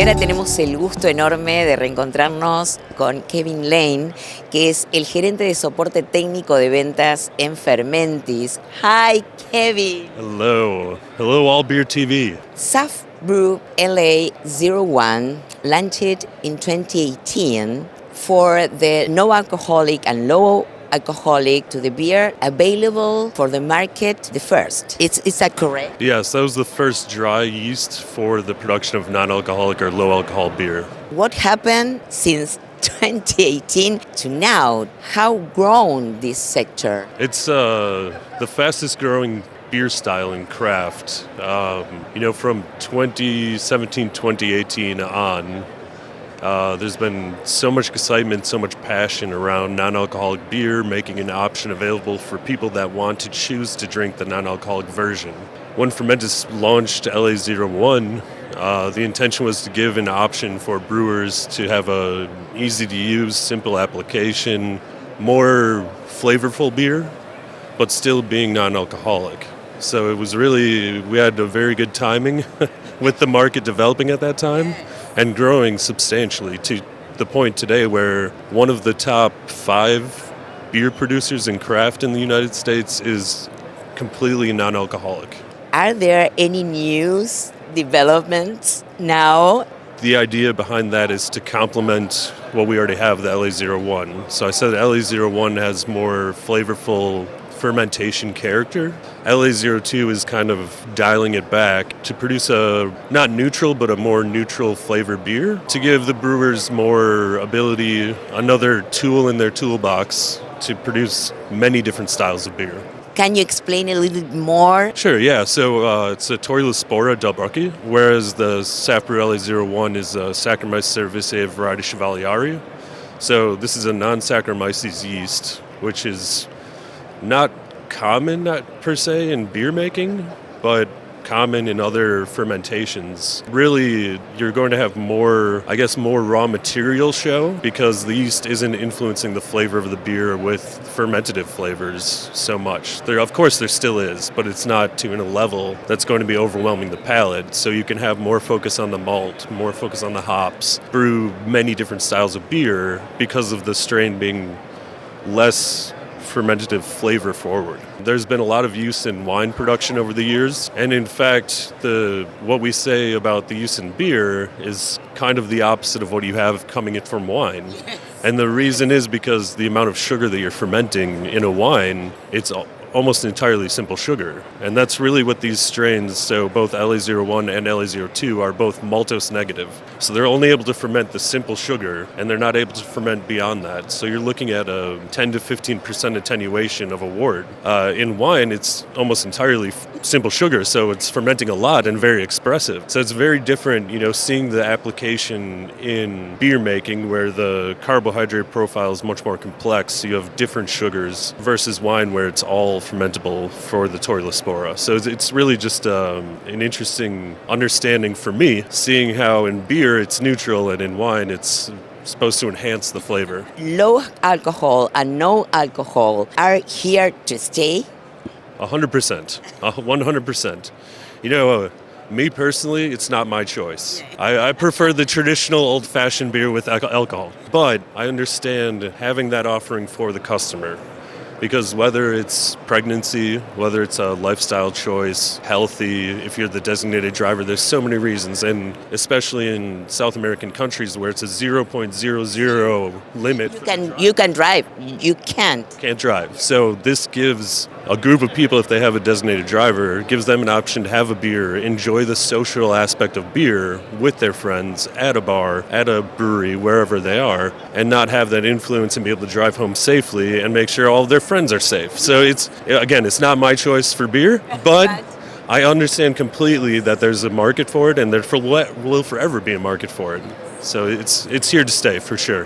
ahora tenemos el gusto enorme de reencontrarnos con Kevin Lane, que es el gerente de soporte técnico de ventas en Fermentis. Hi, Kevin. Hello. Hello, All Beer TV. SAF Brew LA01 launched in 2018 for the no alcoholic and low alcoholic to the beer available for the market the first. Is that correct? Yes, that was the first dry yeast for the production of non-alcoholic or low-alcohol beer. What happened since 2018 to now? How grown this sector? It's the fastest growing beer style in craft. From 2017, 2018 on, there's been so much excitement, so much passion around non-alcoholic beer, making an option available for people that want to choose to drink the non-alcoholic version. When Fermentis launched LA01, the intention was to give an option for brewers to have a easy-to-use, simple application, more flavorful beer, but still being non-alcoholic. So it was really, we had a very good timing with the market developing at that time and growing substantially to the point today where one of the top 5 beer producers in craft in the United States is completely non-alcoholic. Are there any news developments now? The idea behind that is to complement what we already have, the LA01. So I said LA01 has more flavorful fermentation character. LA02 is kind of dialing it back to produce a not neutral but a more neutral flavor beer to give the brewers more ability, another tool in their toolbox to produce many different styles of beer. Can you explain a little bit more? Sure, yeah. So it's a Toilospora Delbrucki, whereas the SAF Brew LA01 is a Saccharomyces cerevisiae variety Chevalieri. So this is a non-Saccharomyces yeast, which is not common per se in beer making, but common in other fermentations. Really, you're going to have more raw material show because the yeast isn't influencing the flavor of the beer with fermentative flavors so much. Of course there still is, but it's not to a level that's going to be overwhelming the palate. So you can have more focus on the malt, more focus on the hops, brew many different styles of beer because of the strain being less fermentative flavor forward. There's been a lot of use in wine production over the years, and in fact, what we say about the use in beer is kind of the opposite of what you have coming in from wine. And the reason is because the amount of sugar that you're fermenting in a wine, it's almost entirely simple sugar. And that's really what these strains, so both LA01 and LA02, are both maltose negative. So they're only able to ferment the simple sugar, and they're not able to ferment beyond that. So you're looking at a 10 to 15% attenuation of a wort. In wine, it's almost entirely simple sugar, so it's fermenting a lot and very expressive. So it's very different, seeing the application in beer making where the carbohydrate profile is much more complex. So you have different sugars versus wine where it's all fermentable for the Toilospora. So it's really just an interesting understanding for me, seeing how in beer it's neutral and in wine it's supposed to enhance the flavor. Low alcohol and no alcohol are here to stay? 100%. 100%. Me personally, it's not my choice. I prefer the traditional old-fashioned beer with alcohol. But I understand having that offering for the customer. Because whether it's pregnancy, whether it's a lifestyle choice, healthy, if you're the designated driver, there's so many reasons. And especially in South American countries where it's a 0.00 limit. You can drive. You can't. Can't drive. So this gives a group of people, if they have a designated driver, gives them an option to have a beer, enjoy the social aspect of beer with their friends at a bar, at a brewery, wherever they are, and not have that influence and be able to drive home safely and make sure all of their friends are safe. So it's not my choice for beer, but I understand completely that there's a market for it and there will forever be a market for it. So it's here to stay for sure.